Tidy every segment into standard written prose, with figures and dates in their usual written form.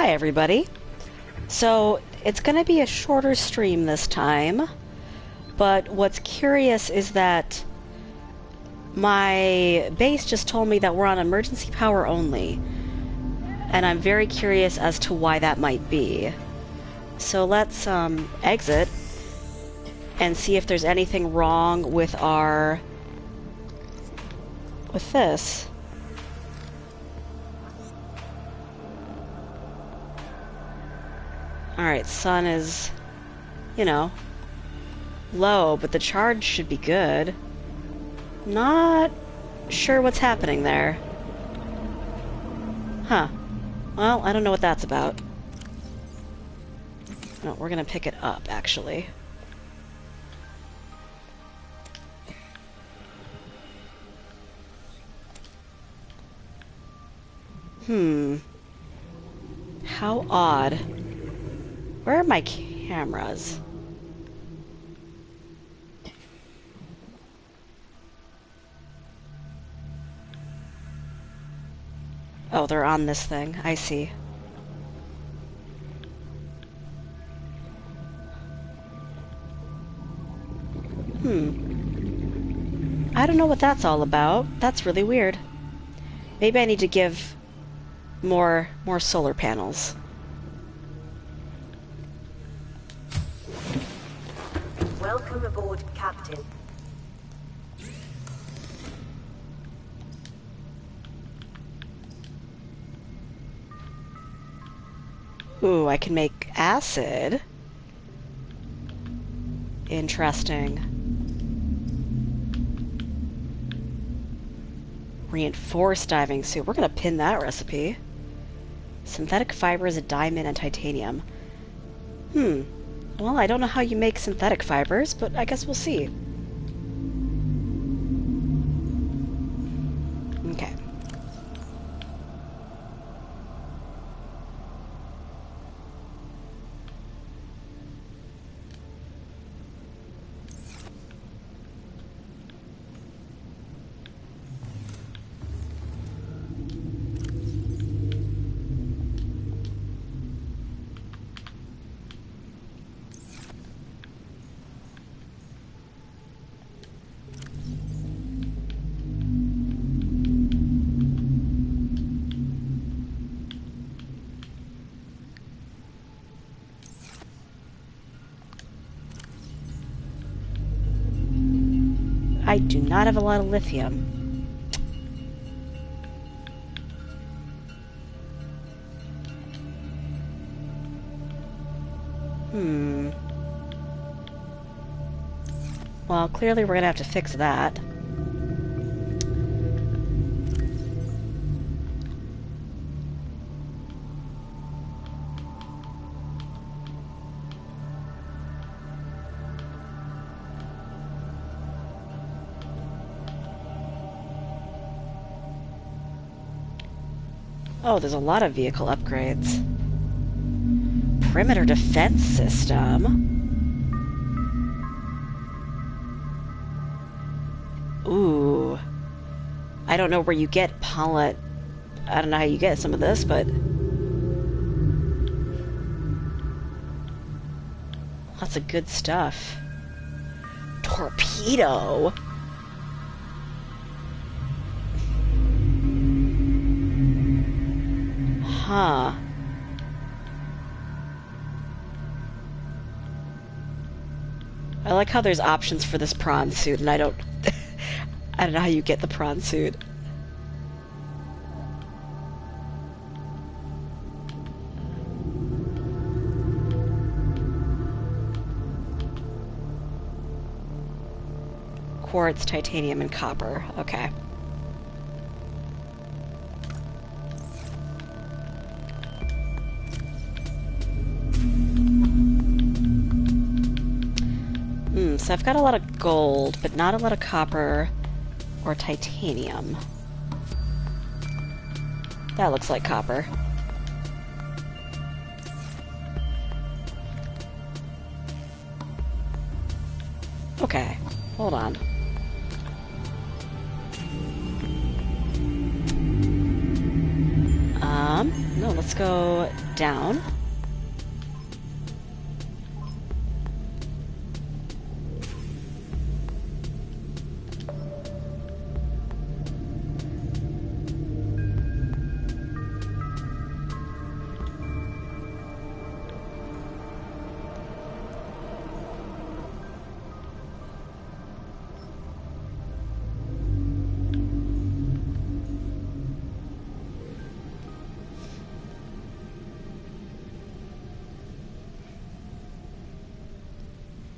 Hi everybody. So it's going to be a shorter stream this time, but what's curious is that my base just told me that we're on emergency power only, and I'm very curious as to why that might be. So let's exit and see if there's anything wrong with this. Alright, sun is, low, but the charge should be good. Not sure what's happening there. Huh. Well, I don't know what that's about. No, we're gonna pick it up, actually. How odd. Where are my cameras? Oh, they're on this thing. I see. I don't know what that's all about. That's really weird. Maybe I need to give more solar panels. Welcome aboard, Captain. Ooh, I can make acid. Interesting. Reinforced diving suit. We're gonna pin that recipe. Synthetic fibers, a diamond, and titanium. Well, I don't know how you make synthetic fibers, but I guess we'll see. Okay. I do not have a lot of lithium. Well, clearly we're gonna have to fix that. Oh, there's a lot of vehicle upgrades. Perimeter defense system. Ooh. I don't know where you get pollen. I don't know how you get some of this, but lots of good stuff. Torpedo. Huh. I like how there's options for this prawn suit, and I don't know how you get the prawn suit. Quartz, titanium, and copper. Okay. So I've got a lot of gold, but not a lot of copper or titanium. That looks like copper. Okay, hold on. No, let's go down.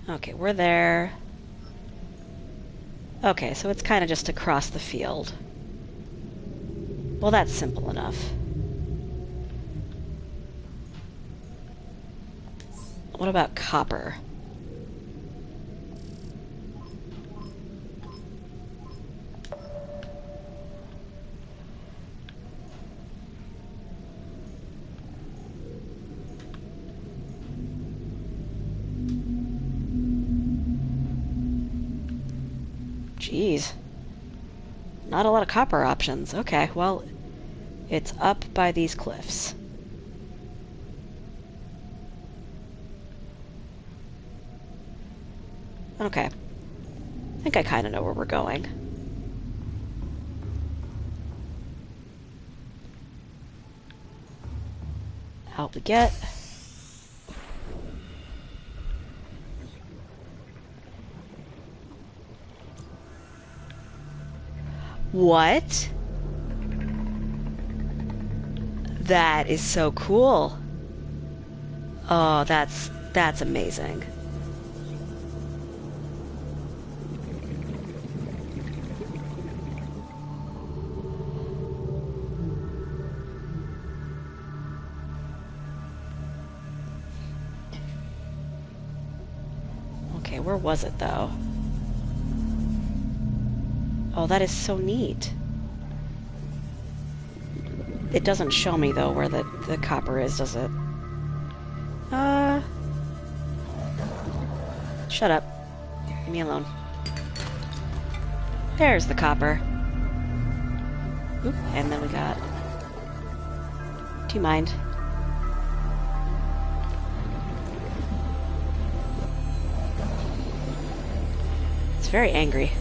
Okay, we're there. Okay, so it's kind of just across the field. Well, that's simple enough. What about copper? Jeez. Not a lot of copper options. Okay, well, it's up by these cliffs. Okay. I think I kind of know where we're going. Out we get. What? That is so cool. Oh, that's amazing. Okay, where was it though? Oh, that is so neat. It doesn't show me, though, where the copper is, does it? Shut up. Leave me alone. There's the copper. Oop, and then we got... Do you mind? It's very angry.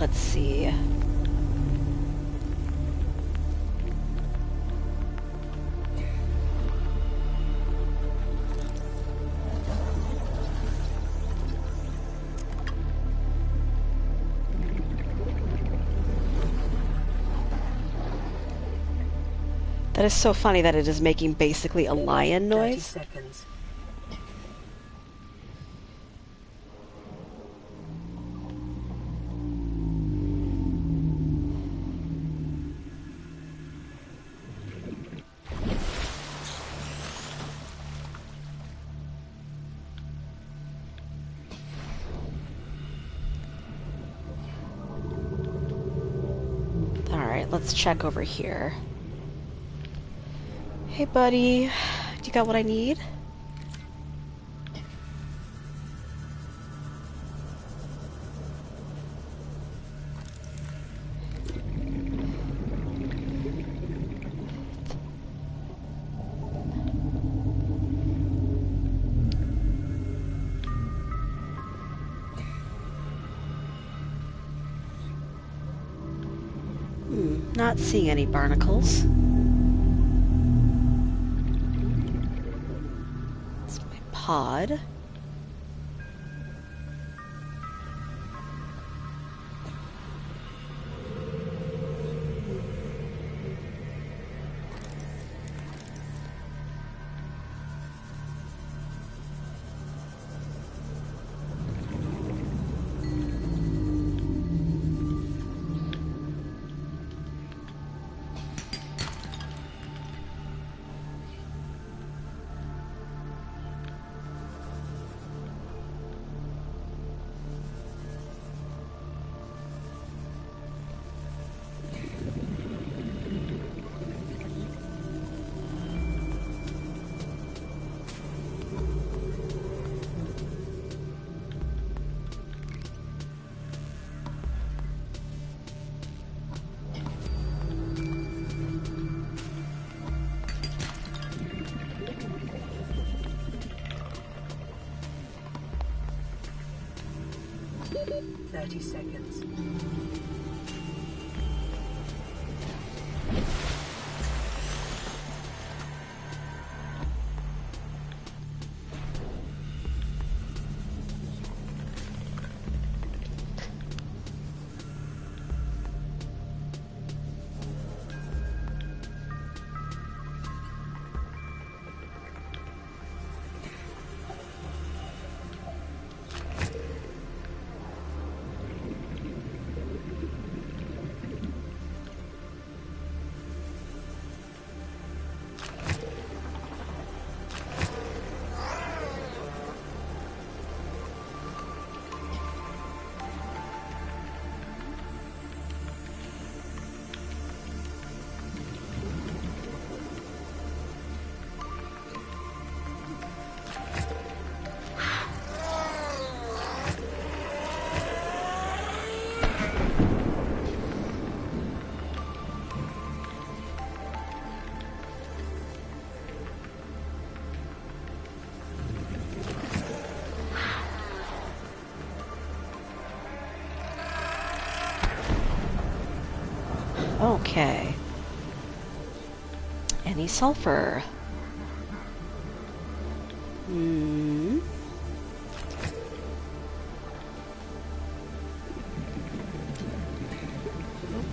Let's see. That is so funny that it is making basically a lion noise. 30 seconds. Alright, let's check over here. Hey buddy, do you got what I need? Not seeing any barnacles. It's my pod. 30 seconds. Okay. Any sulfur? Hmm.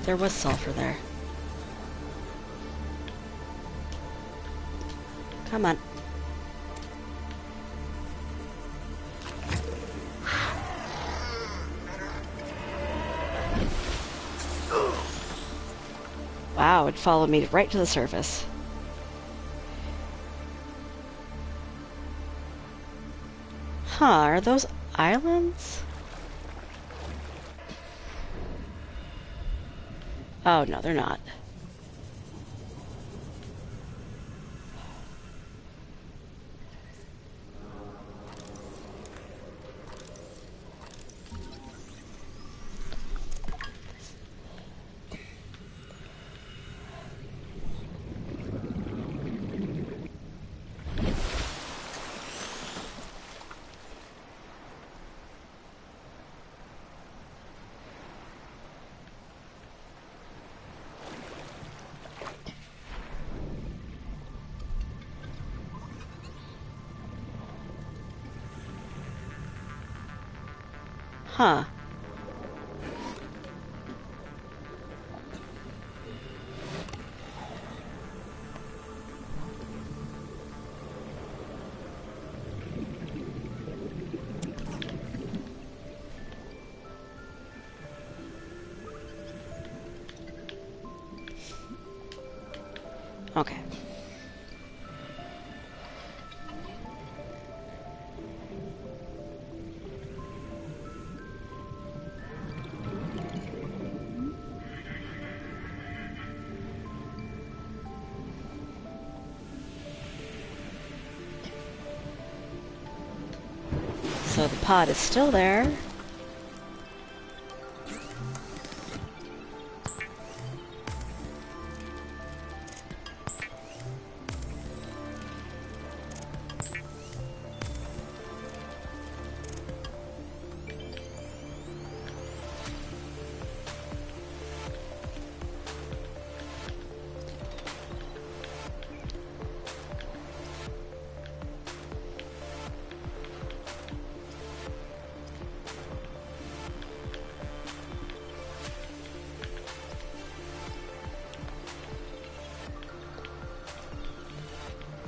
There was sulfur there. Come on. Wow, it followed me right to the surface. Huh, are those islands? Oh, no, they're not. Huh. Okay. So the pod is still there.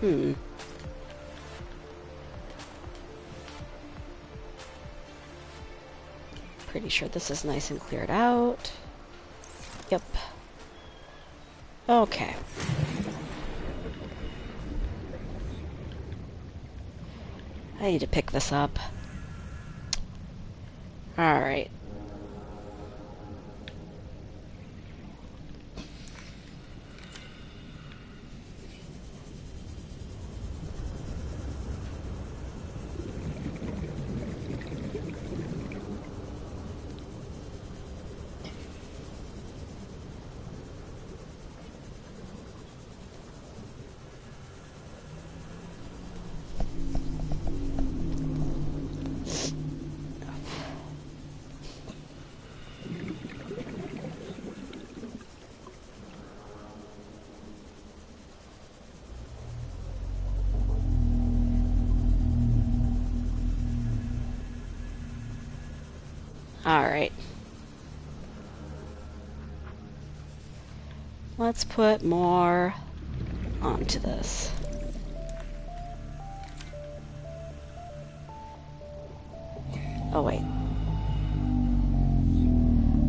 Hmm. Pretty sure this is nice and cleared out. Yep. Okay. I need to pick this up. Alright. Alright. Let's put more onto this. Oh, wait.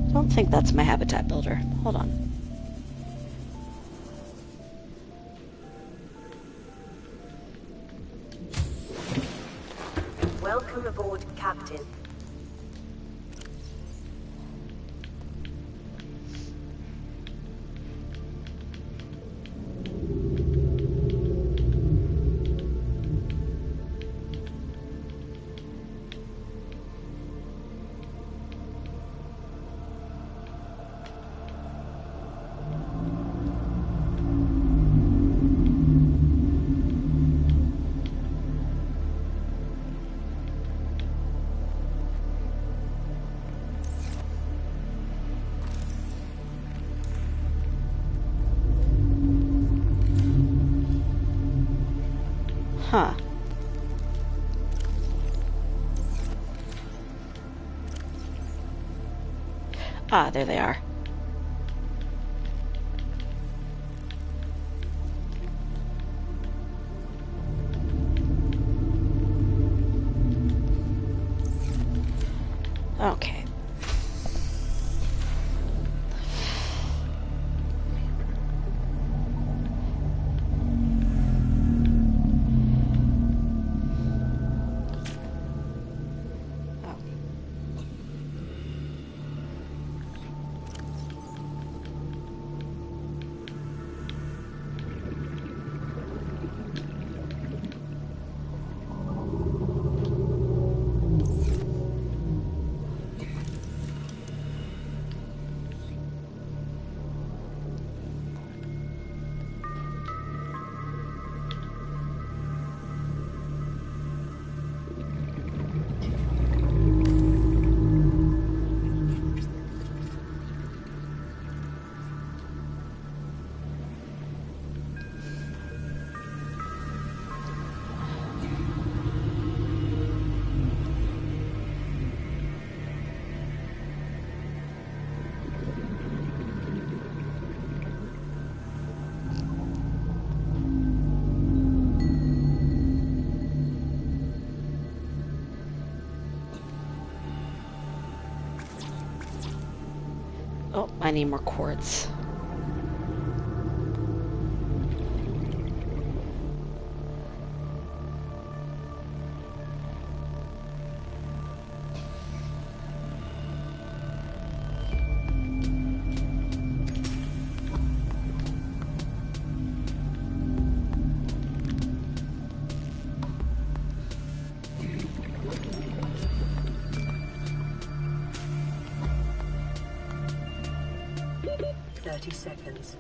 I don't think that's my habitat builder. Hold on. Welcome aboard, Captain. Huh. Ah, there they are. Okay. Oh, I need more quartz. Seconds.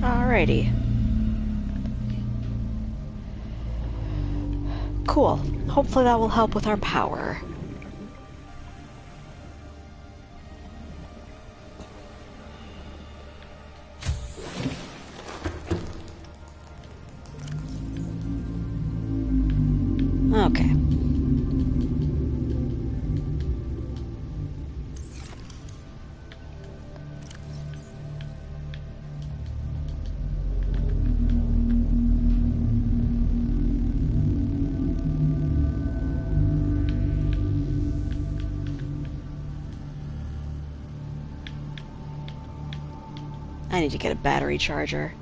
Alrighty. cool. Hopefully that will help with our power. Okay. I need to get a battery charger.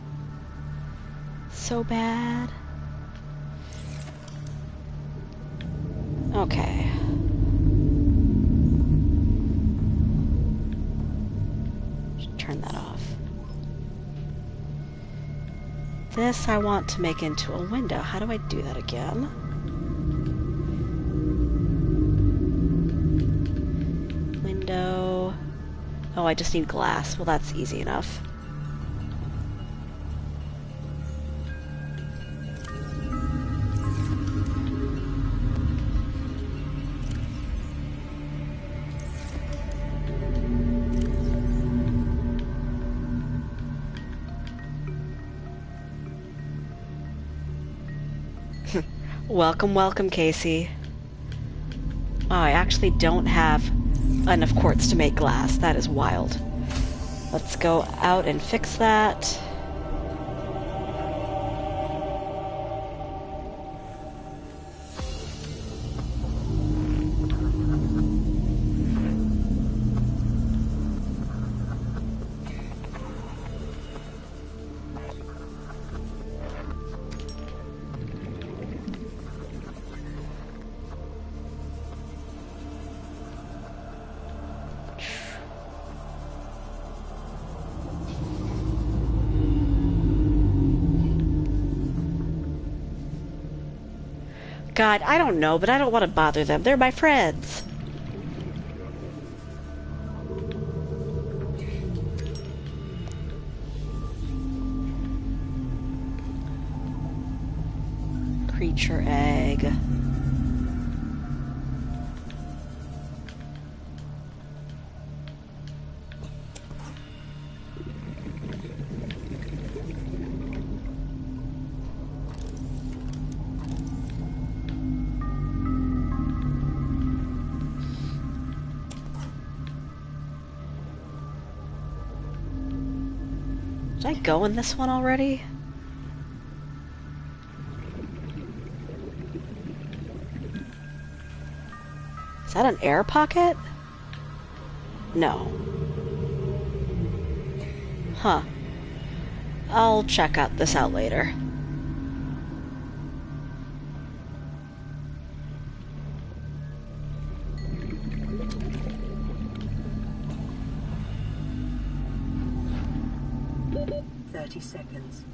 So bad. Okay. Should turn that off. This I want to make into a window. How do I do that again? Window. Oh, I just need glass. Well, that's easy enough. Welcome, welcome, Casey. Oh, I actually don't have enough quartz to make glass. That is wild. Let's go out and fix that. God, I don't know, but I don't want to bother them. They're my friends. Creature egg. Did I go in this one already? Is that an air pocket? No. Huh. I'll check out this out later. Seconds.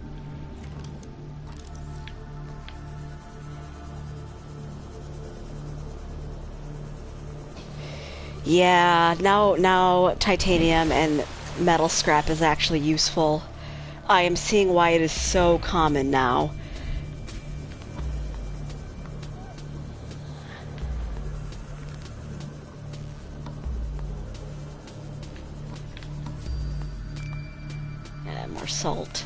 Yeah, now titanium and metal scrap is actually useful. I am seeing why it is so common now. More salt.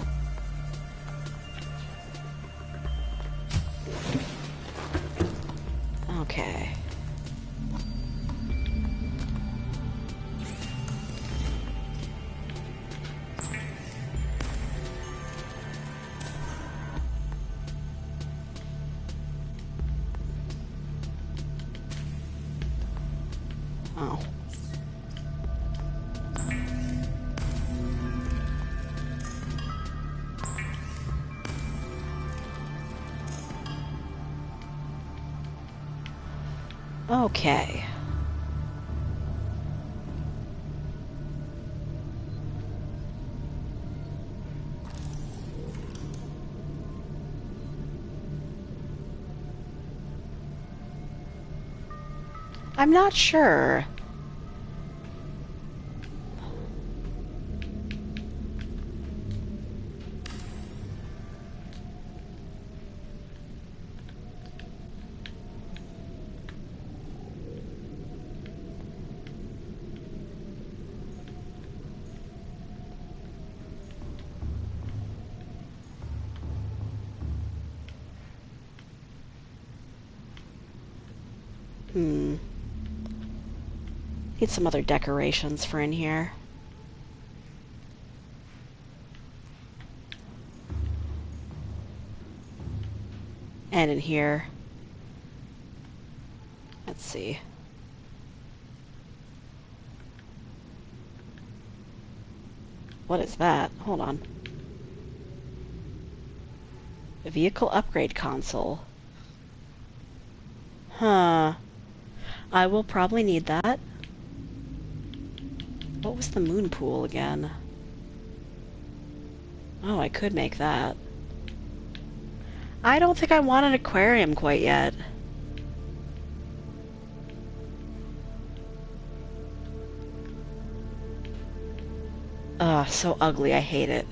Okay. Oh. Okay. I'm not sure. Need some other decorations for in here. And in here. Let's see. What is that? Hold on. A vehicle upgrade console. Huh. I will probably need that. What was the moon pool again? Oh, I could make that. I don't think I want an aquarium quite yet. Ugh, so ugly, I hate it.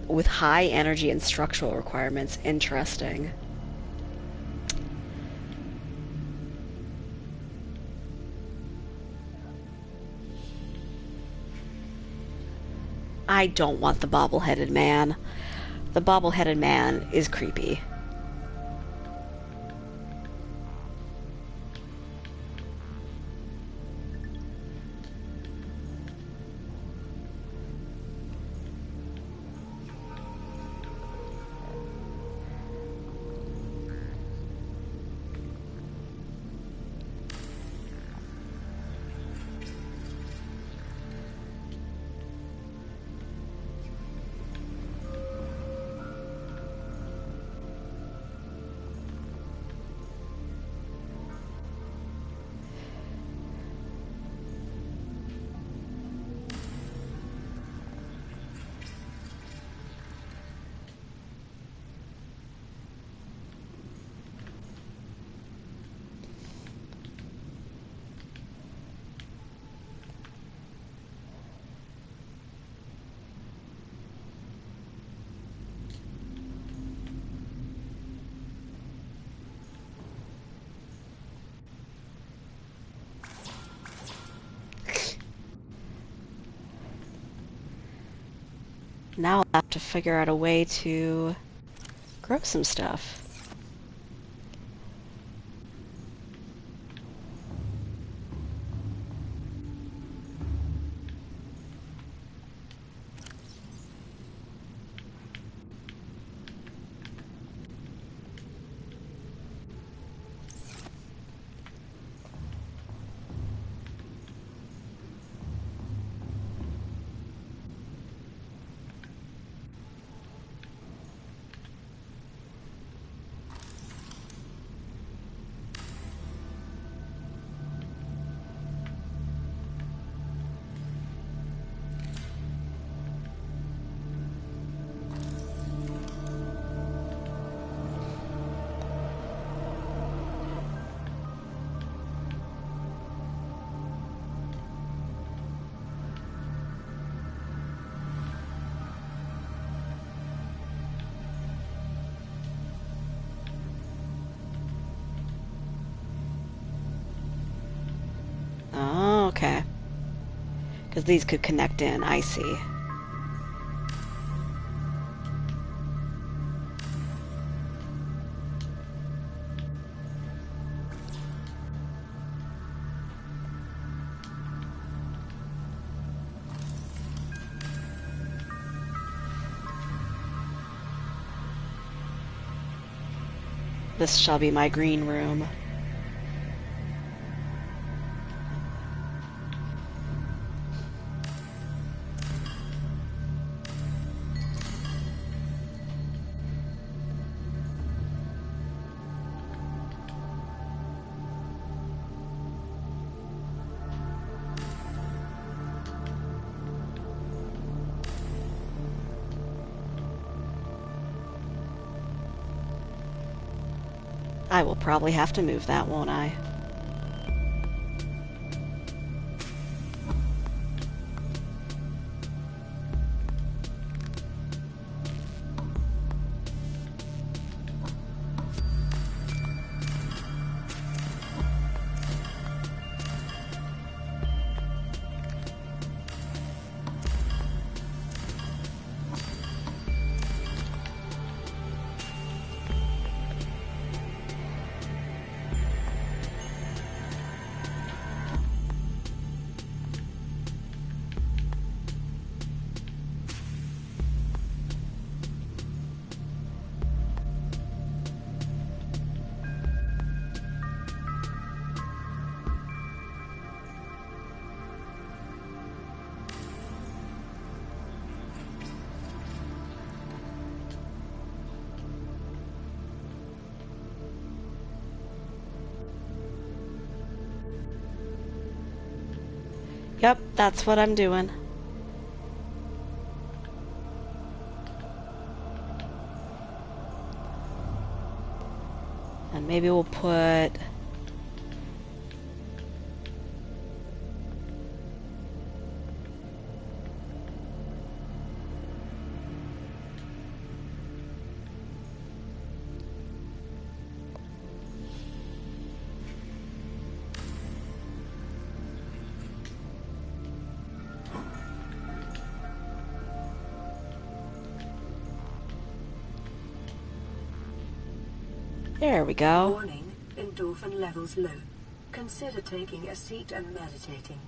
With high energy and structural requirements, interesting. I don't want the bobble-headed man. The bobble-headed man is creepy. Now I'll have to figure out a way to grow some stuff. Oh, okay. Because these could connect in, I see. This shall be my green room. I will probably have to move that, won't I? Yep, that's what I'm doing. And maybe we'll put... There we go. Warning, endorphin levels low. Consider taking a seat and meditating.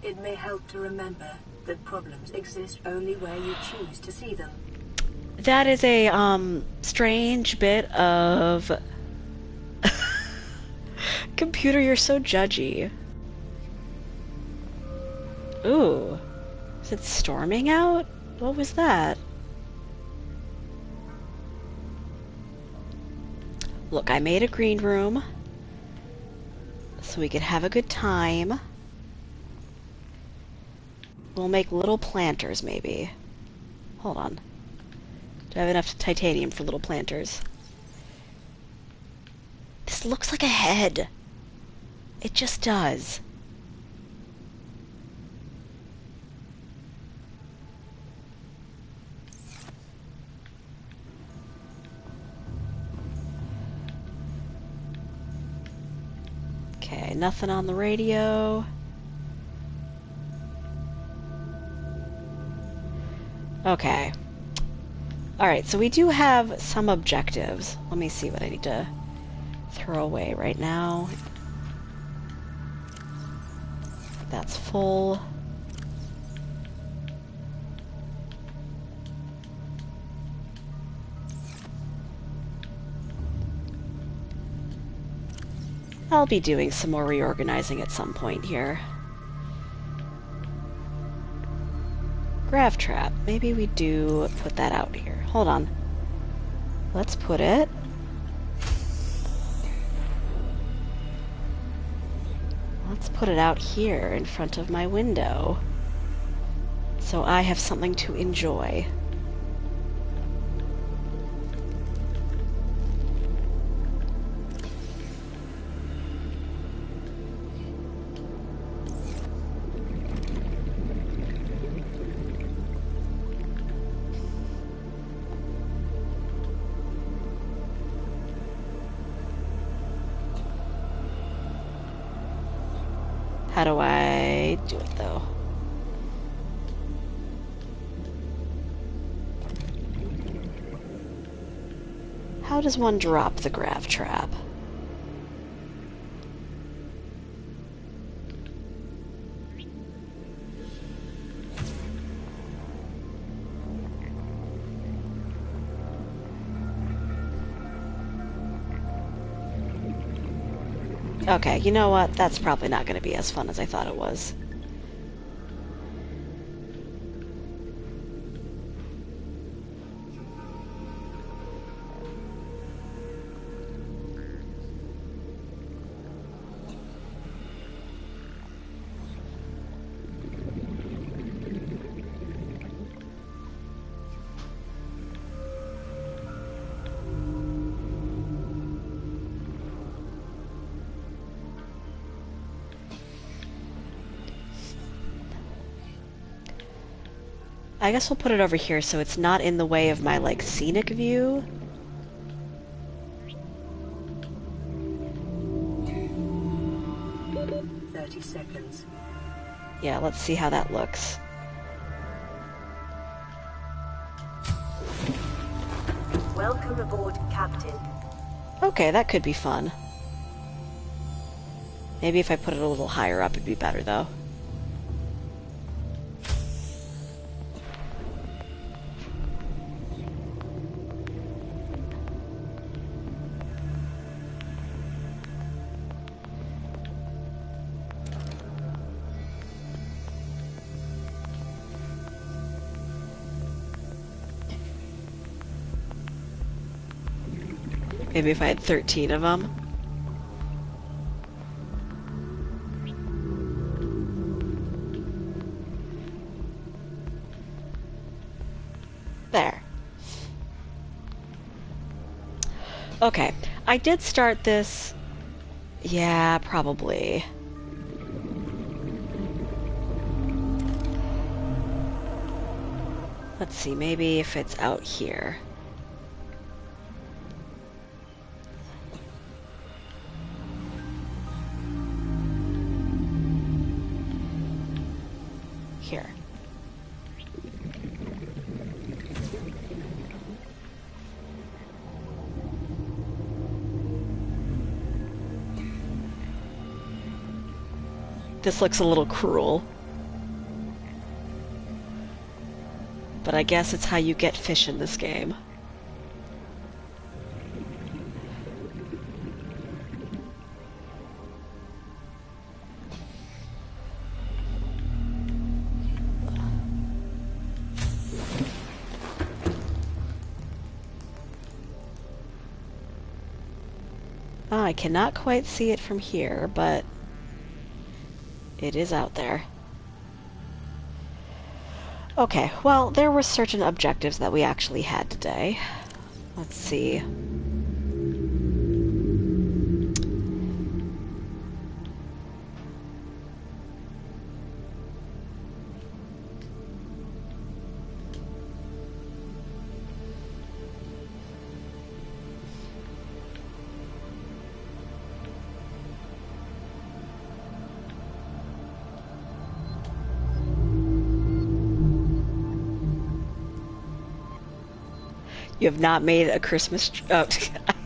It may help to remember that problems exist only where you choose to see them. That is a, strange bit of... Computer, you're so judgy. Ooh. Is it storming out? What was that? Look, I made a green room so we could have a good time. We'll make little planters, maybe. Hold on. Do I have enough titanium for little planters? This looks like a head. It just does. Okay, nothing on the radio. Okay. Alright, so we do have some objectives. Let me see what I need to throw away right now. That's full. I'll be doing some more reorganizing at some point here. Grav trap. Maybe we do put that out here. Hold on. Let's put it... Let's put it out here in front of my window. So I have something to enjoy. How do I do it, though? How does one drop the grav trap? Okay, you know what? That's probably not going to be as fun as I thought it was. I guess we'll put it over here so it's not in the way of my, like, scenic view. Seconds. Yeah, let's see how that looks. Welcome aboard, Captain. Okay, that could be fun. Maybe if I put it a little higher up, it'd be better, though. Maybe if I had 13 of them. There. Okay, I did start this... Yeah, probably. Let's see, maybe if it's out here. Here. This looks a little cruel. But I guess it's how you get fish in this game. Oh, I cannot quite see it from here, but it is out there. Okay, well, there were certain objectives that we actually had today. Let's see. You have not made a Christmas tree. Oh,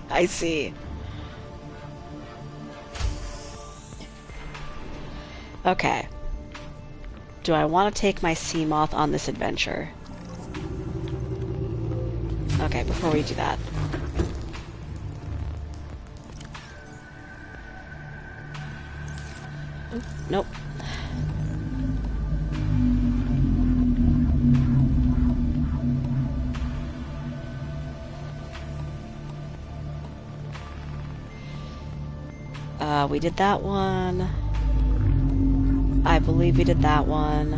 I see. Okay. Do I want to take my sea moth on this adventure? Okay, before we do that. Nope. We did that one. I believe we did that one.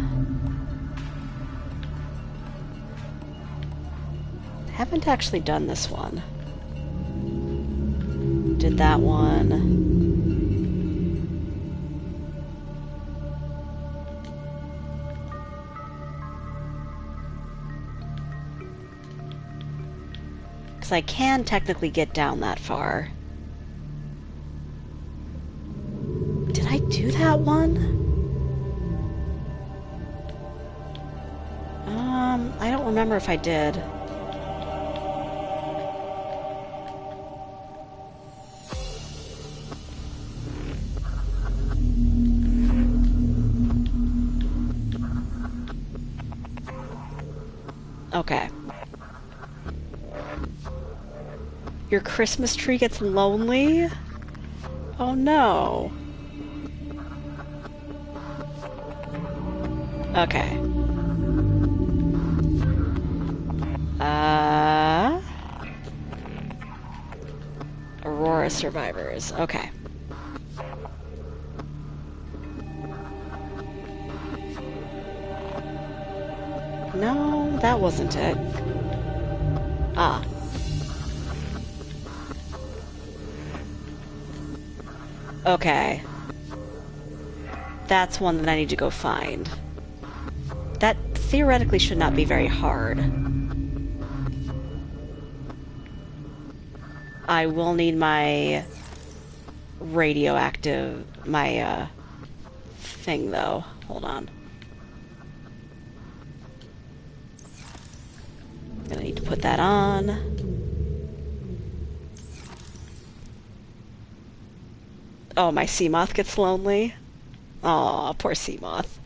Haven't actually done this one. Did that one. Because I can technically get down that far. Did I do that one? I don't remember if I did. Okay. Your Christmas tree gets lonely? Oh no. Okay. Aurora survivors. Okay. No, that wasn't it. Ah. Okay. That's one that I need to go find. That theoretically should not be very hard. I will need my radioactive, my thing though. Hold on. I'm gonna need to put that on. Oh, my sea moth gets lonely. Aw, poor sea moth.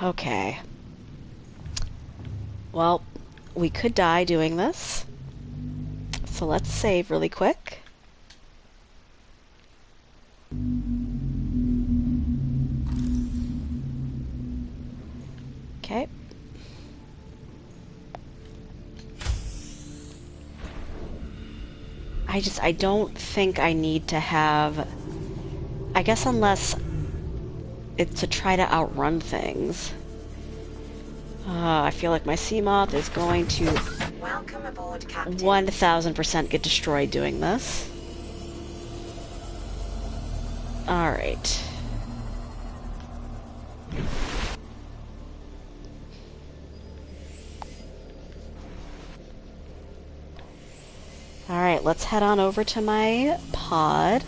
Okay. Well, we could die doing this. So let's save really quick. Okay. I don't think I need to have... I guess unless it to try to outrun things. I feel like my sea moth is going to Welcome aboard, Captain. 1000% get destroyed doing this. Alright. Alright, let's head on over to my pod.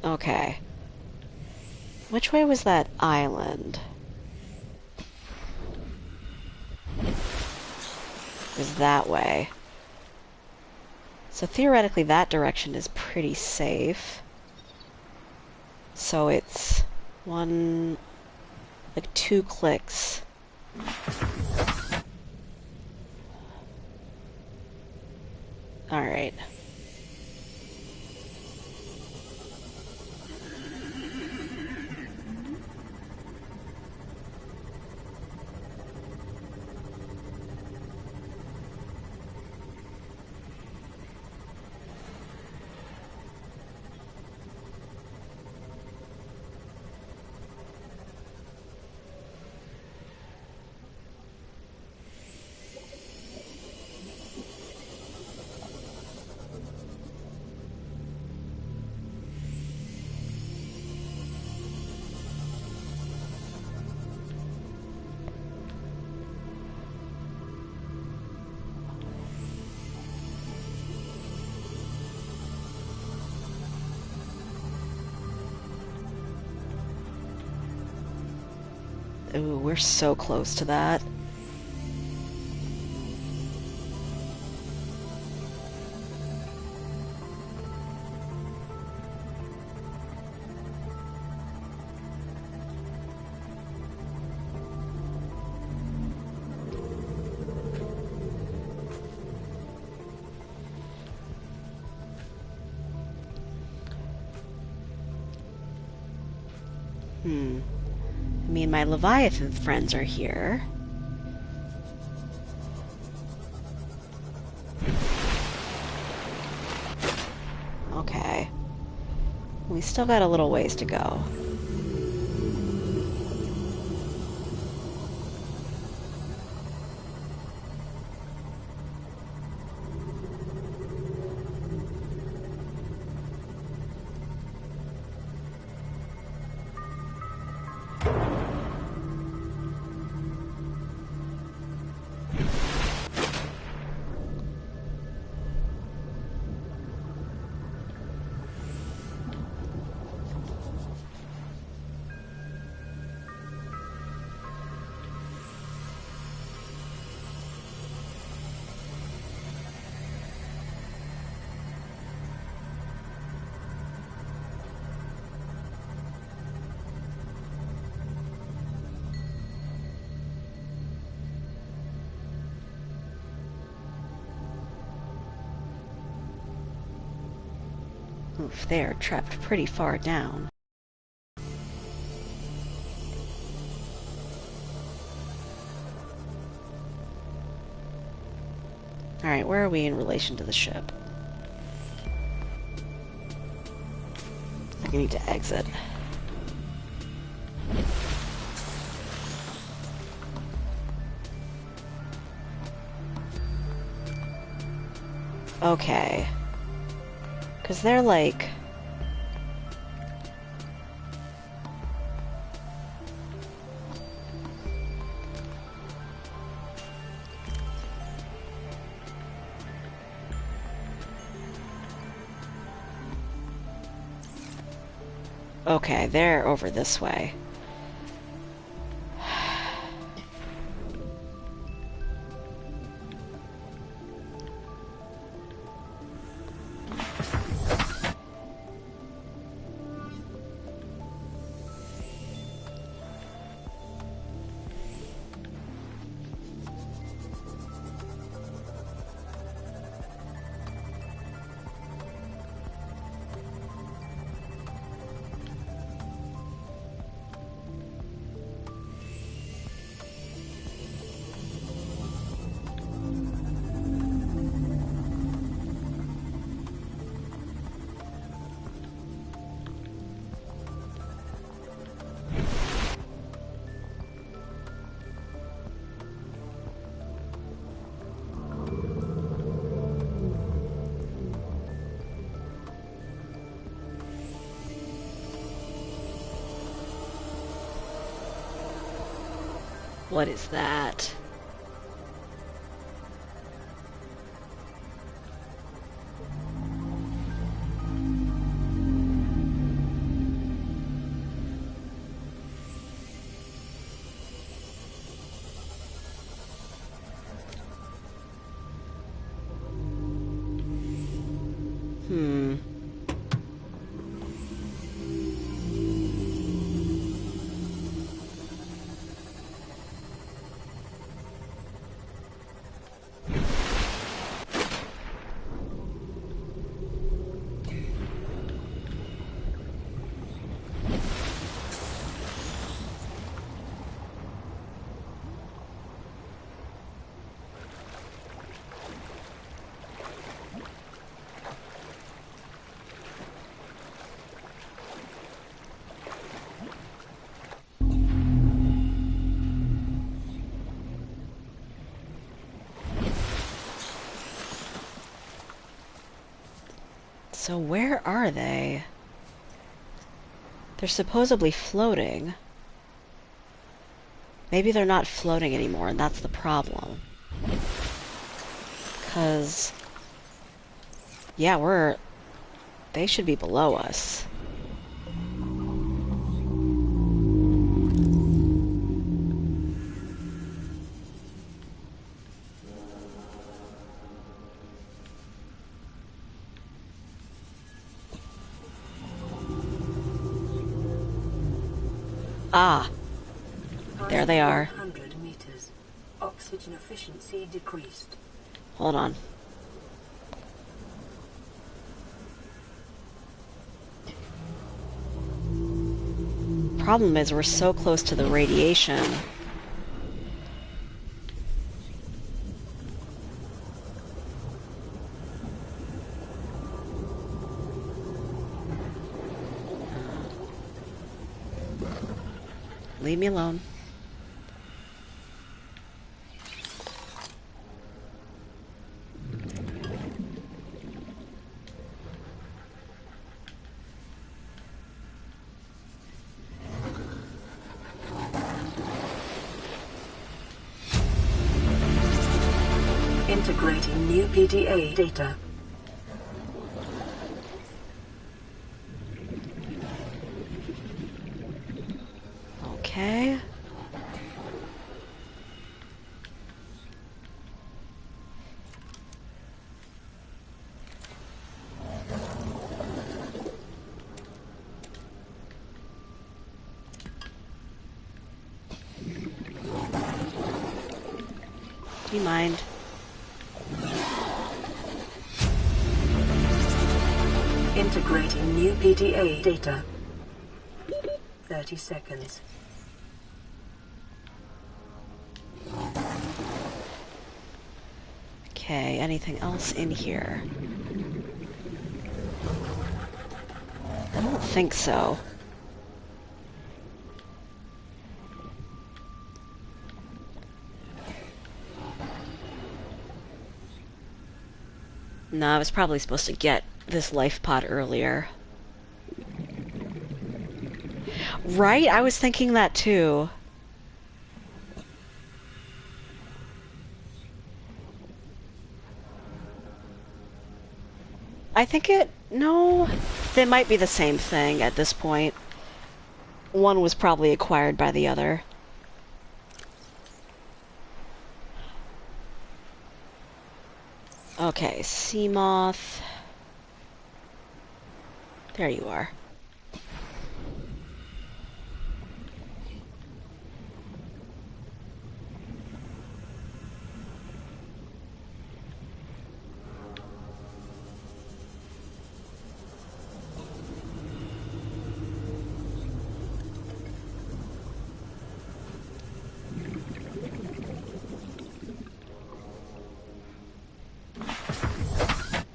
Okay. Which way was that island? It was that way. So theoretically that direction is pretty safe. So it's like 2 clicks. Alright. Ooh, we're so close to that. Me and my Leviathan friends are here. Okay. We still got a little ways to go. Oof, they're trapped pretty far down. Alright, where are we in relation to the ship? I think I need to exit. Okay. Because they're like... Okay, they're over this way. What is that? So where are they? They're supposedly floating. Maybe they're not floating anymore, and that's the problem. 'Cause... yeah, they should be below us. Ah, there they are. 100 meters. Oxygen efficiency decreased. Hold on. Problem is, we're so close to the radiation. Leave me alone. Integrating new PDA data. Okay. Do you mind? Integrating new PDA data. 30 seconds. Okay, anything else in here? I don't think so. No, I was probably supposed to get this life pod earlier. Right? I was thinking that too. I think no, they might be the same thing at this point. One was probably acquired by the other. Okay, sea moth. There you are.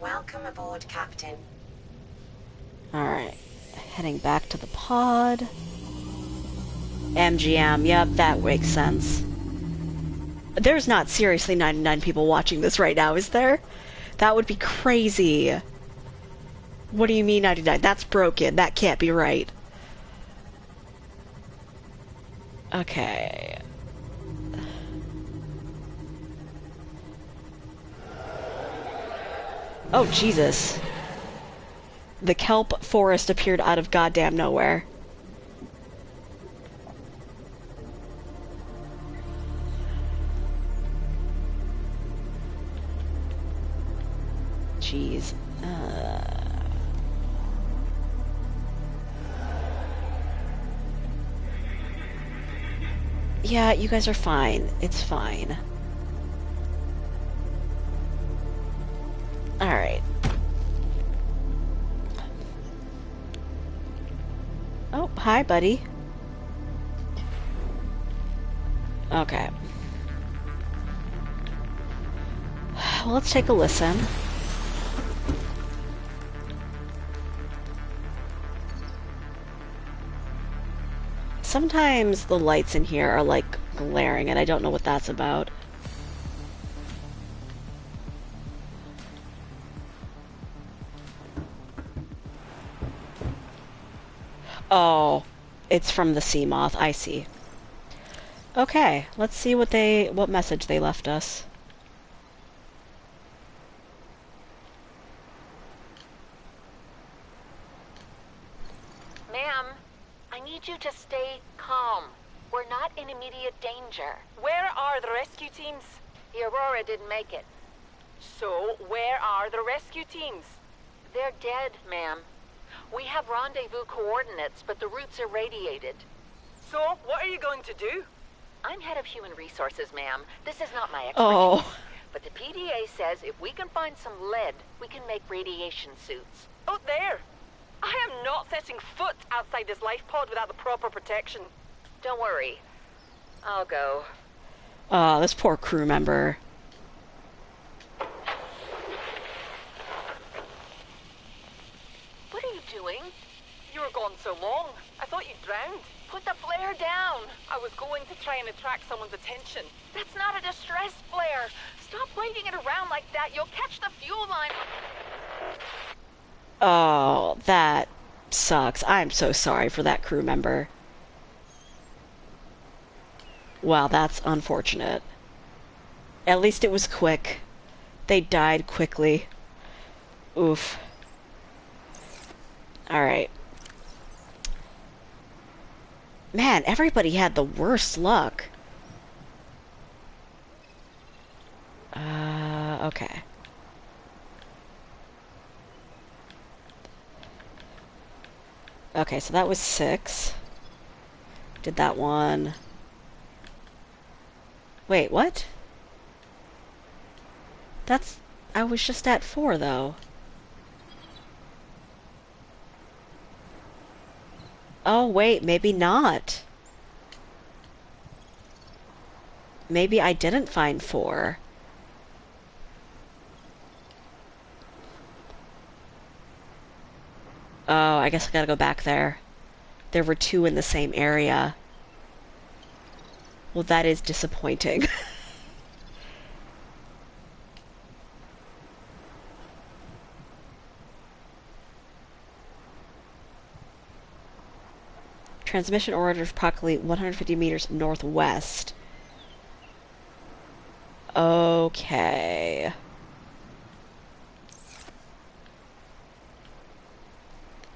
Welcome aboard, Captain. Alright, heading back to the pod. MGM, yep, that makes sense. There's not seriously 99 people watching this right now, is there? That would be crazy. What do you mean 99? That's broken. That can't be right. Okay. Oh, Jesus. The kelp forest appeared out of goddamn nowhere. Jeez. Yeah, you guys are fine. It's fine. Alright. Oh, hi, buddy. Okay. Well, let's take a listen. Sometimes the lights in here are, like, glaring, and I don't know what that's about. Oh, it's from the sea moth. I see. Okay, let's see what message they left us. Ma'am, I need you to stay calm. We're not in immediate danger. Where are the rescue teams? The Aurora didn't make it. So, where are the rescue teams? They're dead, ma'am. We have rendezvous coordinates, but the route's irradiated. So, what are you going to do? I'm head of human resources, ma'am. This is not my expertise. Oh. But the PDA says if we can find some lead, we can make radiation suits. Out there! I am not setting foot outside this life pod without the proper protection. Don't worry. I'll go. Oh, this poor crew member. What are you doing? You were gone so long. I thought you'd drowned. Put the flare down. I was going to try and attract someone's attention. That's not a distress flare. Stop waving it around like that. You'll catch the fuel line. Oh, that sucks. I'm so sorry for that crew member. Wow, that's unfortunate. At least it was quick. They died quickly. Oof. Alright. Man, everybody had the worst luck. Okay. Okay, so that was 6. Did that one. Wait, what? I was just at 4, though. Oh, wait, maybe not. Maybe I didn't find 4. Oh, I guess I gotta go back there. There were 2 in the same area. Well, that is disappointing. Transmission orbit approximately 150 meters northwest. Okay.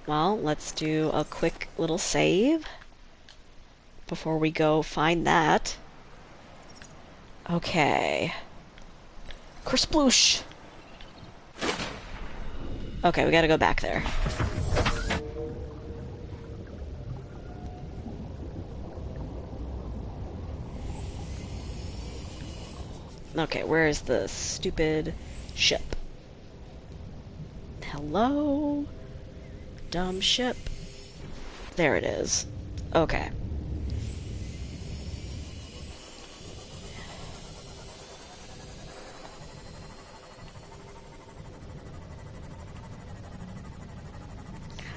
Well, let's do a quick little save. before we go find that. Okay. Kersploosh! Okay, we gotta go back there. Okay, where is the stupid ship? Hello? Dumb ship. There it is. Okay.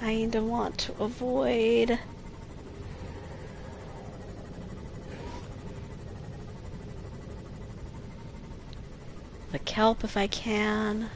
Kinda want to avoid... the kelp if I can.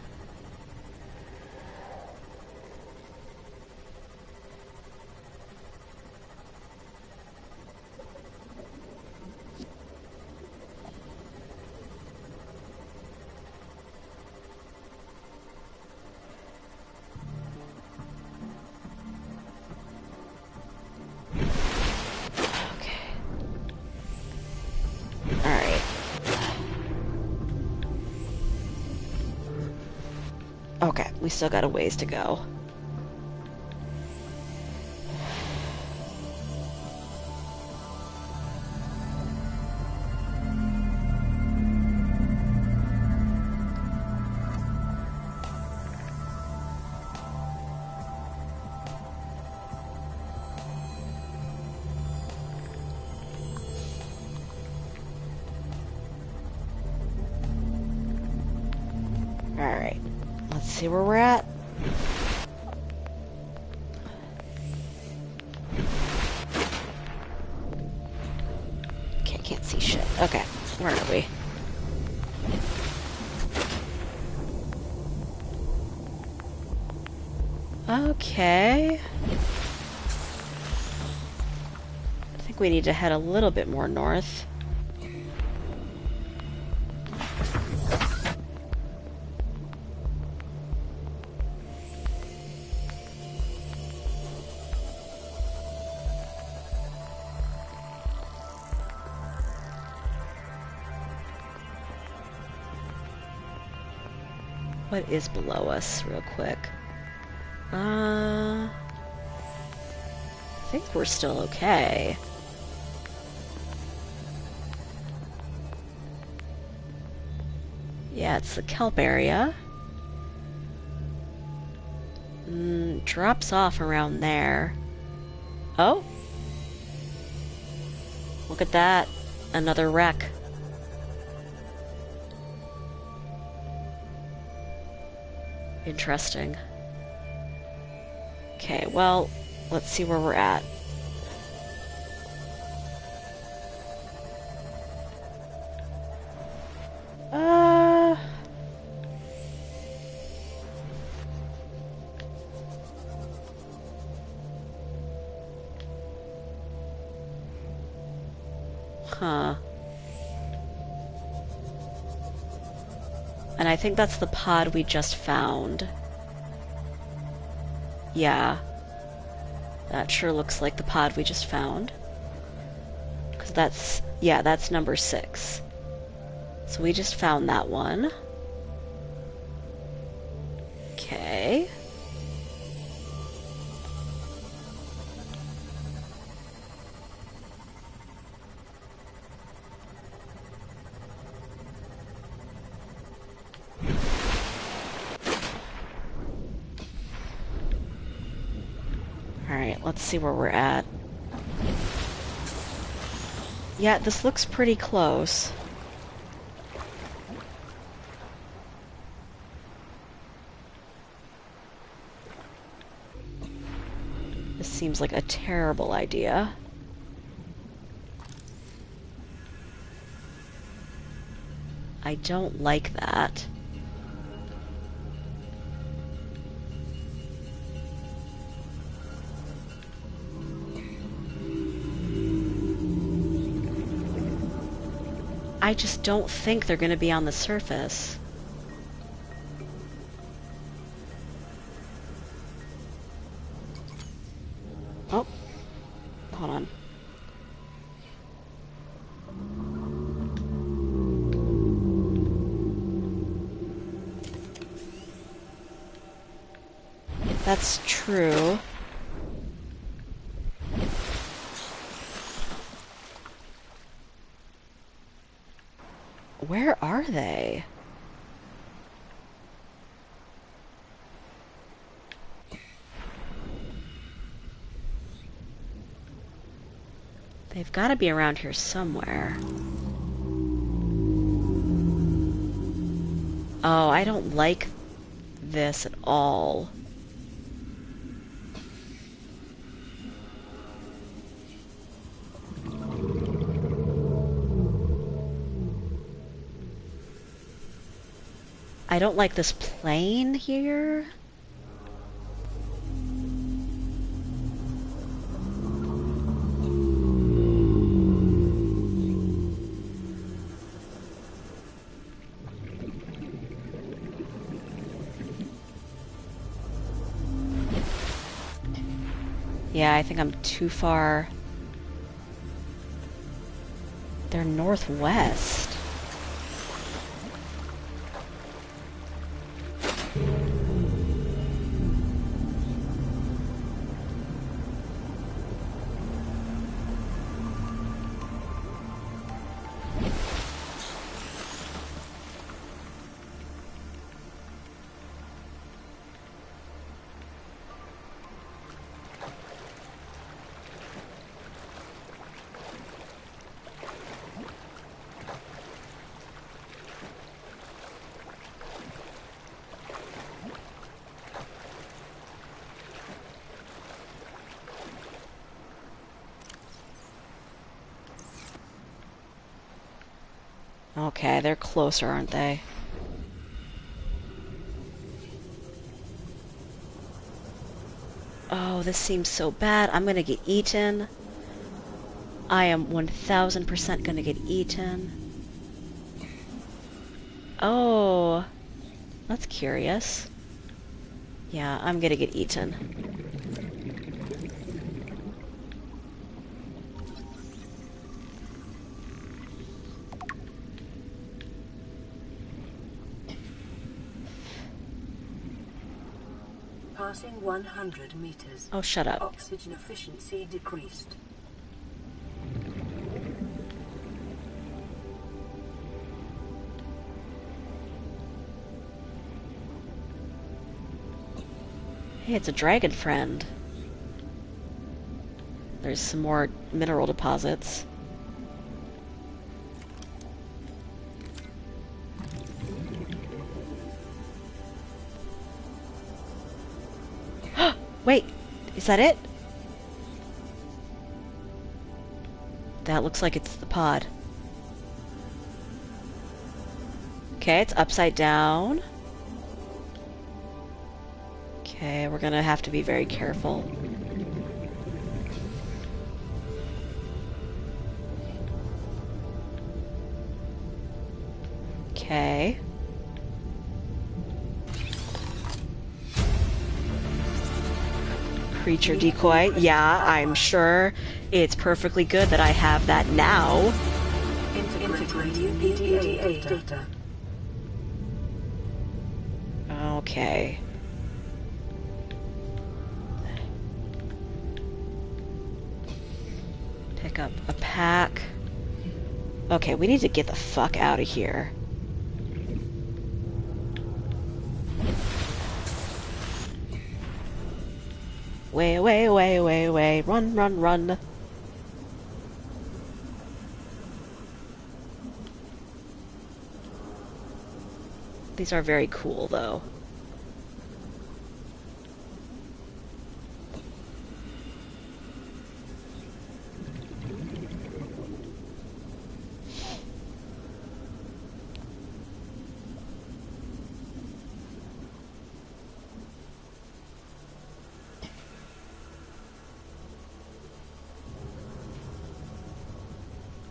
Okay, we still got a ways to go. Alright, let's see where we're at. Okay, can't see shit. Okay, where are we? Okay. I think we need to head a little bit more north. What is below us, real quick? I think we're still okay. Yeah, it's the kelp area. Drops off around there. Oh! Look at that. Another wreck. Interesting. Okay, well, let's see where we're at. Huh. And I think that's the pod we just found. Yeah. That sure looks like the pod we just found. Because that's... yeah, that's number 6. So we just found that one. Okay. Alright, let's see where we're at. Yeah, this looks pretty close. This seems like a terrible idea. I don't like that. I just don't think they're going to be on the surface. Oh. Hold on. That's true. Where are they? They've got to be around here somewhere. Oh, I don't like this at all. I don't like this plane here. Yeah, I think I'm too far. They're northwest. Okay, they're closer, aren't they? Oh, this seems so bad. I'm gonna get eaten. I am 1000% gonna get eaten. Oh, that's curious. Yeah, I'm gonna get eaten. Passing 100 meters. Oh, shut up. Oxygen efficiency decreased. Hey, it's a dragon friend. There's some more mineral deposits. Wait, is that it? That looks like it's the pod. Okay, it's upside down. Okay, we're gonna have to be very careful. Okay. Creature decoy. Yeah, I'm sure it's perfectly good that I have that now. Integrating EDA data. Okay. Pick up a pack. Okay, we need to get the fuck out of here. Way. Run. These are very cool, though.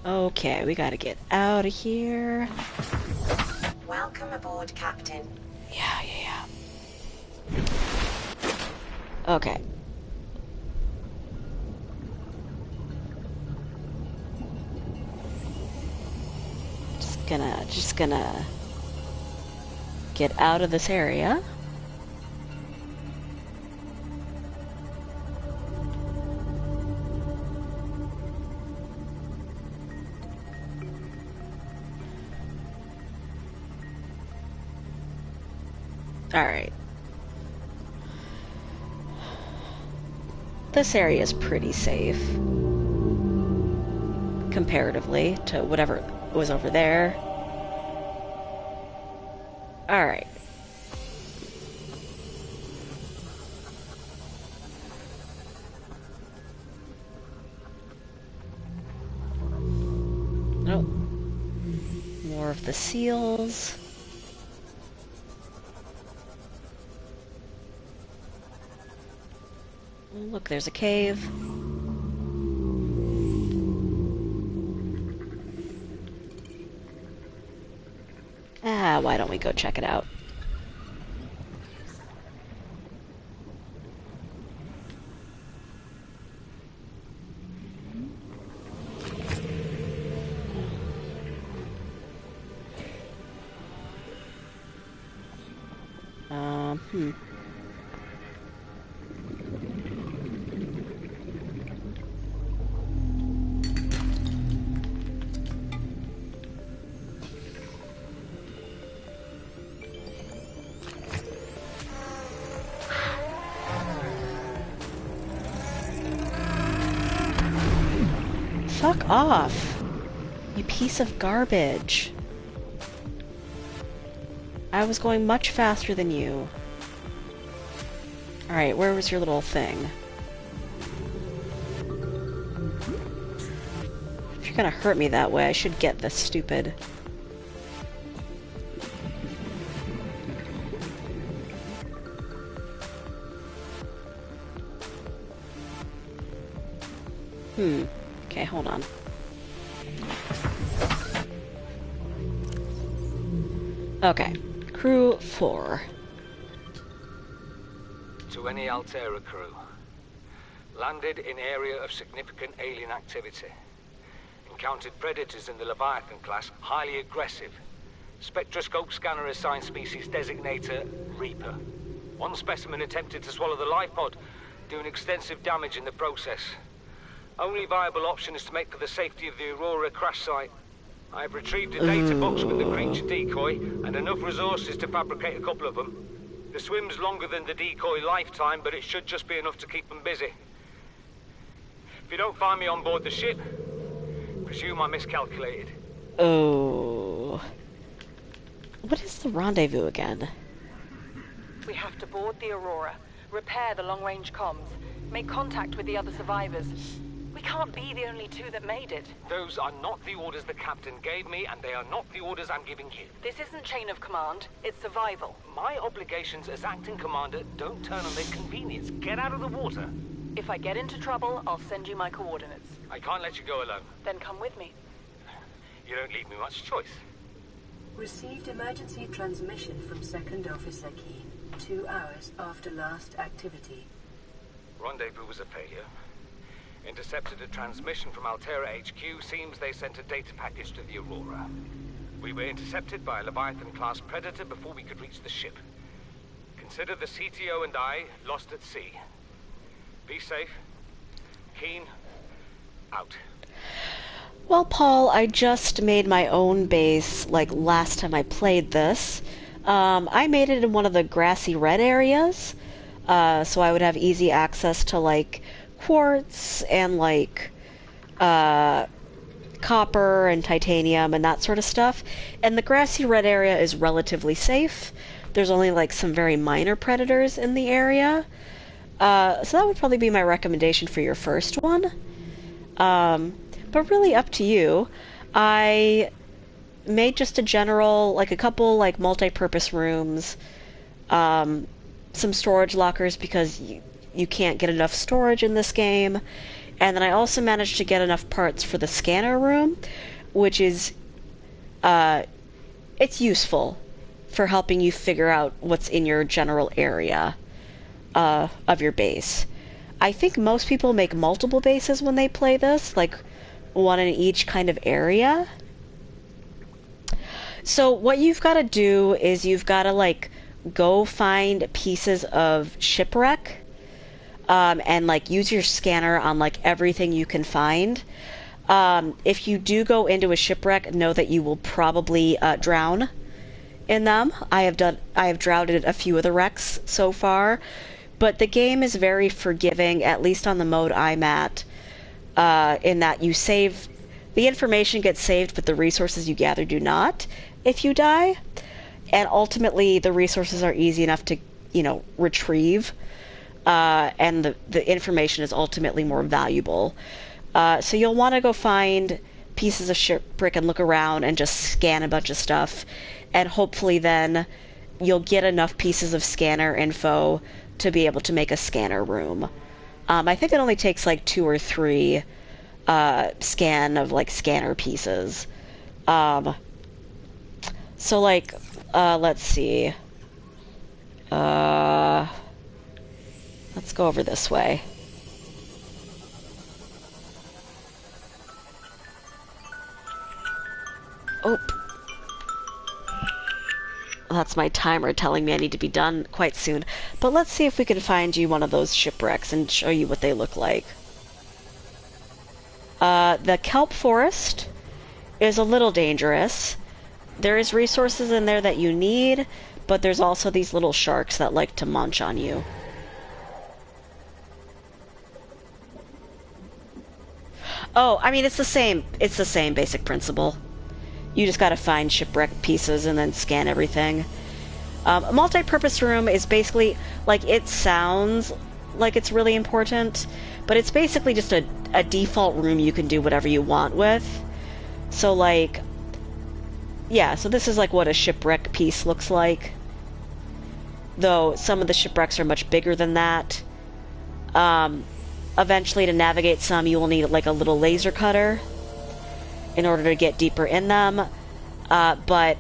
Okay, we gotta get out of here. Welcome aboard, Captain. Yeah. Okay. Just gonna get out of this area. Alright. This area is pretty safe. Comparatively to whatever was over there. Alright. Oh. More of the seals. Oh, look, there's a cave. Ah, why don't we go check it out? Hmm. Fuck off, you piece of garbage. I was going much faster than you. Alright, where was your little thing? If you're gonna hurt me that way, I should get this stupid... Okay, hold on. Okay. Crew 4. To any Altera crew. Landed in area of significant alien activity. Encountered predators in the Leviathan class, highly aggressive. Spectroscope scanner assigned species designator Reaper. One specimen attempted to swallow the life pod, doing extensive damage in the process. Only viable option is to make for the safety of the Aurora crash site. I have retrieved a data box with the creature decoy and enough resources to fabricate a couple of them. The swim's longer than the decoy lifetime, but it should just be enough to keep them busy. If you don't find me on board the ship, presume I miscalculated. Oh. What is the rendezvous again? We have to board the Aurora, repair the long-range comms, make contact with the other survivors. We can't be the only two that made it. Those are not the orders the captain gave me, and they are not the orders I'm giving you. This isn't chain of command, it's survival. My obligations as acting commander don't turn on their convenience. Get out of the water. If I get into trouble, I'll send you my coordinates. I can't let you go alone. Then come with me. You don't leave me much choice. Received emergency transmission from Second Officer Keen, 2 hours after last activity. Rendezvous was a failure. Intercepted a transmission from Altera HQ. Seems they sent a data package to the Aurora. We were intercepted by a Leviathan-class predator before we could reach the ship. Consider the CTO and I lost at sea. Be safe. Keen, out. Well, Paul, I just made my own base, like, last time I played this. I made it in one of the grassy red areas, so I would have easy access to, like, quartz and, like, copper and titanium and that sort of stuff. And the grassy red area is relatively safe. There's only, like, some very minor predators in the area. So that would probably be my recommendation for your first one. But really up to you. I made just a general, like a couple like multi-purpose rooms, some storage lockers because you can't get enough storage in this game, and then I also managed to get enough parts for the scanner room, which is it's useful for helping you figure out what's in your general area of your base. I think most people make multiple bases when they play this, like one in each kind of area. So what you've got to do is you've got to like go find pieces of shipwreck and like use your scanner on like everything you can find. If you do go into a shipwreck, know that you will probably drown in them. I have droughted a few of the wrecks so far, but the game is very forgiving, at least on the mode I'm at, in that you save, the information gets saved, but the resources you gather do not if you die. And ultimately, the resources are easy enough to, retrieve, and the information is ultimately more valuable. So you'll want to go find pieces of shipwreck and look around and just scan a bunch of stuff, and hopefully then you'll get enough pieces of scanner info to be able to make a scanner room. I think it only takes like 2 or 3 scanner pieces. So like, let's see. Let's go over this way. Oh. That's my timer telling me I need to be done quite soon. But let's see if we can find you one of those shipwrecks and show you what they look like. The kelp forest is a little dangerous. There is resources in there that you need, but there's also these little sharks that like to munch on you. Oh, I mean, it's the same basic principle. You just gotta find shipwreck pieces and then scan everything. A multi-purpose room is basically, like, it sounds like it's really important, but it's basically just a default room you can do whatever you want with. So, like, yeah, so this is like what a shipwreck piece looks like. Though some of the shipwrecks are much bigger than that. Eventually, to navigate some, you will need, like, a little laser cutter in order to get deeper in them, but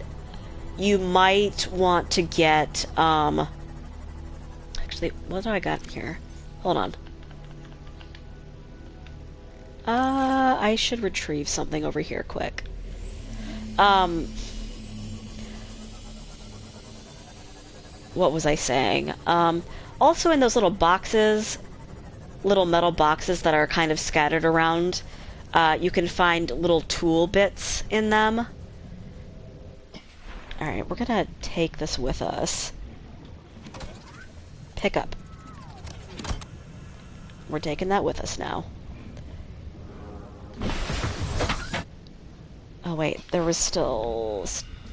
you might want to get, actually, what do I got here? Hold on. I should retrieve something over here quick. What was I saying? Also in those little boxes, little metal boxes that are kind of scattered around, you can find little tool bits in them. Alright, we're gonna take this with us. Pick up. We're taking that with us now. Oh wait, there was still...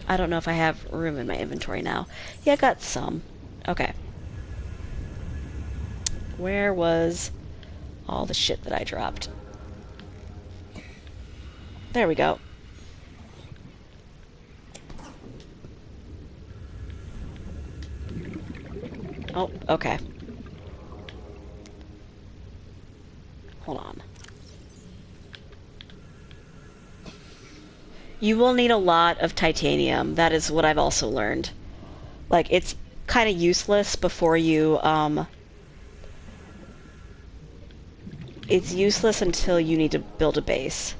I don't know if I have room in my inventory now. Yeah, I got some. Okay. Where was all the shit that I dropped? There we go. Oh, okay. Hold on. You will need a lot of titanium. That is what I've also learned. Like, it's kind of useless before you, it's useless until you need to build a base.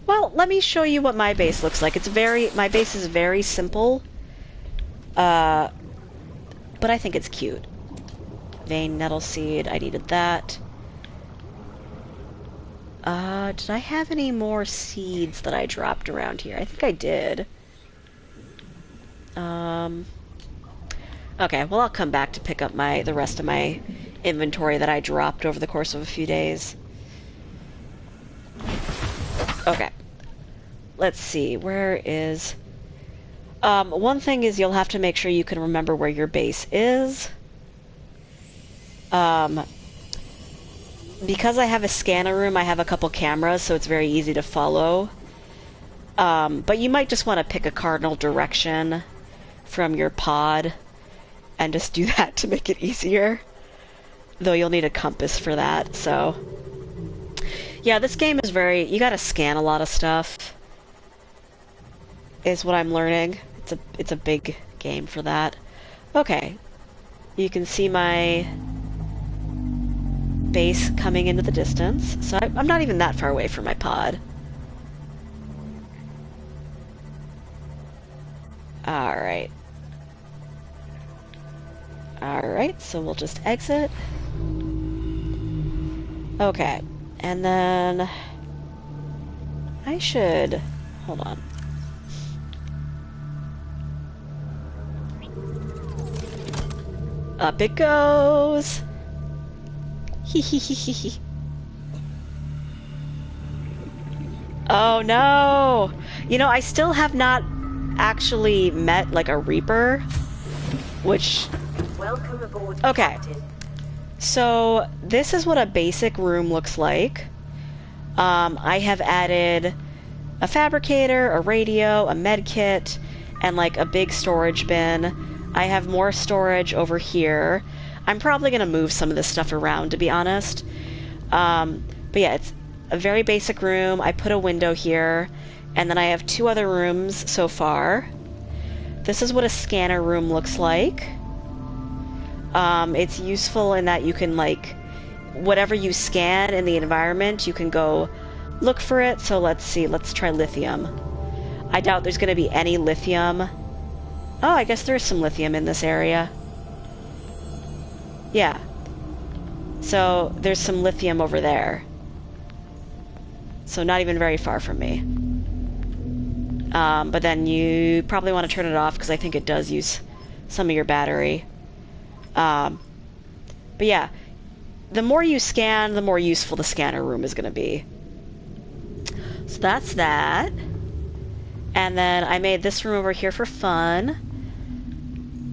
Well, let me show you what my base looks like. My base is very simple, but I think it's cute. Vein nettle seed, I needed that. Did I have any more seeds that I dropped around here? I think I did. Okay, well, I'll come back to pick up the rest of my inventory that I dropped over the course of a few days. Okay. Let's see, where is... one thing is you'll have to make sure you can remember where your base is. Because I have a scanner room, I have a couple cameras, so it's very easy to follow. But you might just want to pick a cardinal direction from your pod and just do that to make it easier. Though you'll need a compass for that, so... Yeah, this game is you gotta scan a lot of stuff, is what I'm learning. It's a big game for that. Okay. You can see my base coming into the distance, so I'm not even that far away from my pod. Alright. Alright, so we'll just exit. Okay. And then... I should... Hold on. Up it goes! Hee hee hee hee hee. Oh no! You know, I still have not actually met, like, a Reaper, which... Welcome aboard, Okay. Captain. So, this is what a basic room looks like. I have added a fabricator, a radio, a med kit, and, like, a big storage bin. I have more storage over here. I'm probably going to move some of this stuff around, to be honest. But yeah, it's a very basic room. I put a window here, and then I have 2 other rooms so far. This is what a scanner room looks like. It's useful in that you can, like, whatever you scan in the environment, you can go look for it. So let's see, let's try lithium. I doubt there's going to be any lithium. Oh, I guess there's some lithium in this area. Yeah. So there's some lithium over there. So not even very far from me. But then you probably want to turn it off because I think it does use some of your battery. But yeah, the more you scan, the more useful the scanner room is going to be. So that's that. And then I made this room over here for fun.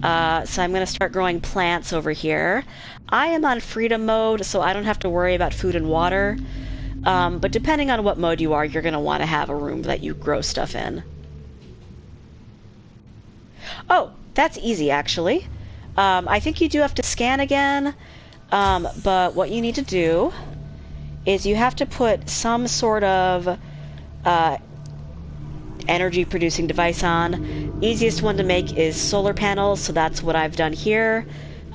So I'm going to start growing plants over here. I am on freedom mode, so I don't have to worry about food and water. But depending on what mode you are, you're going to want to have a room that you grow stuff in. Oh, that's easy, actually. I think you do have to scan again, but what you need to do is you have to put some sort of energy-producing device on. Easiest one to make is solar panels, so that's what I've done here.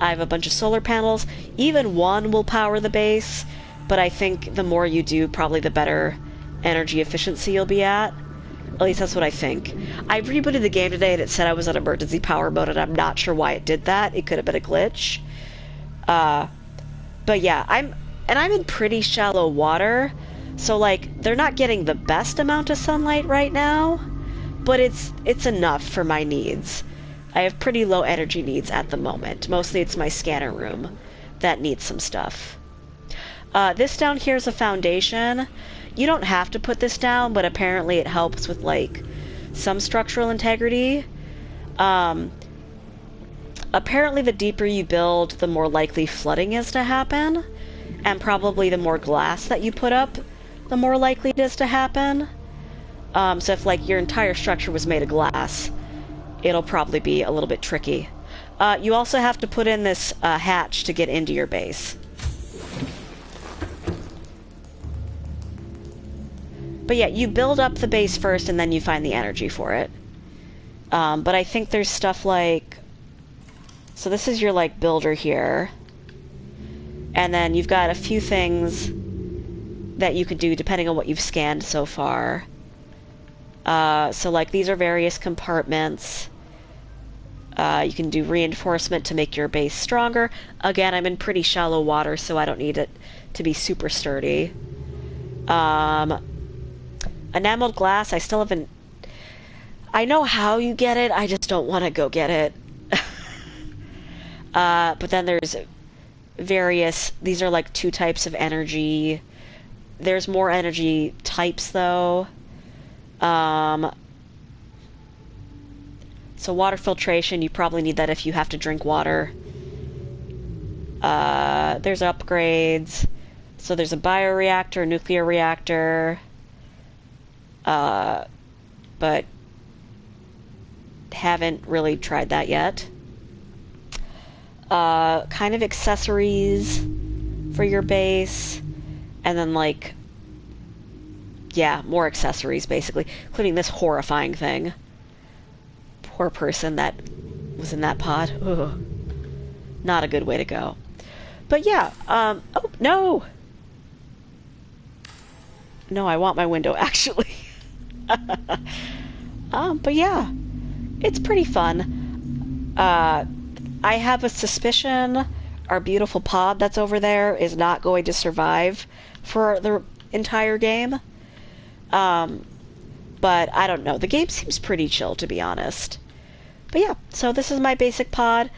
I have a bunch of solar panels. Even one will power the base, but I think the more you do, probably the better energy efficiency you'll be at. At least that's what I think. I rebooted the game today and it said I was on emergency power mode, and I'm not sure why it did that. It could have been a glitch. But yeah, I'm in pretty shallow water, so like they're not getting the best amount of sunlight right now, but it's enough for my needs. I have pretty low energy needs at the moment. Mostly it's my scanner room that needs some stuff. This down here is a foundation. You don't have to put this down, but apparently it helps with, like, some structural integrity. Apparently the deeper you build, the more likely flooding is to happen. And probably the more glass that you put up, the more likely it is to happen. So if, like, your entire structure was made of glass, it'll probably be a little bit tricky. You also have to put in this hatch to get into your base. But yeah, you build up the base first and then you find the energy for it. But I think there's stuff like... So this is your, like, builder here. And then you've got a few things that you could do depending on what you've scanned so far. So, like, these are various compartments. You can do reinforcement to make your base stronger. Again, I'm in pretty shallow water, so I don't need it to be super sturdy. Enameled glass, I still haven't... I know how you get it, I just don't want to go get it. But then there's various... These are like 2 types of energy. There's more energy types, though. So water filtration, you probably need that if you have to drink water. There's upgrades. So there's a bioreactor, a nuclear reactor... but haven't really tried that yet. Kind of accessories for your base, and then, like, yeah, more accessories, basically, including this horrifying thing. Poor person that was in that pod. Ugh. Not a good way to go. But yeah, oh, no! No, I want my window, actually. But yeah, it's pretty fun. I have a suspicion our beautiful pod that's over there is not going to survive for the entire game. But I don't know. The game seems pretty chill, to be honest. But yeah, so this is my basic pod.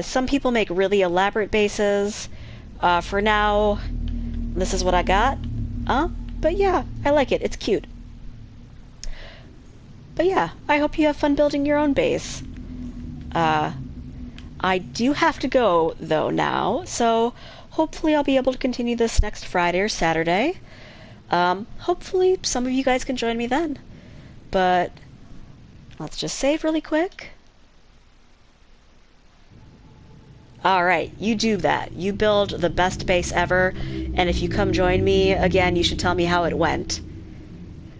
Some people make really elaborate bases. For now, this is what I got. But yeah, I like it. It's cute. But yeah, I hope you have fun building your own base. I do have to go, though, now, so hopefully I'll be able to continue this next Friday or Saturday. Hopefully some of you guys can join me then. But let's just save really quick. Alright, you do that. You build the best base ever, and if you come join me again, you should tell me how it went.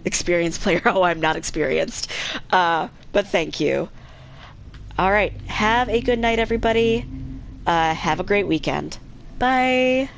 Experienced player. Oh, I'm not experienced. But thank you. Alright, have a good night, everybody. Have a great weekend. Bye!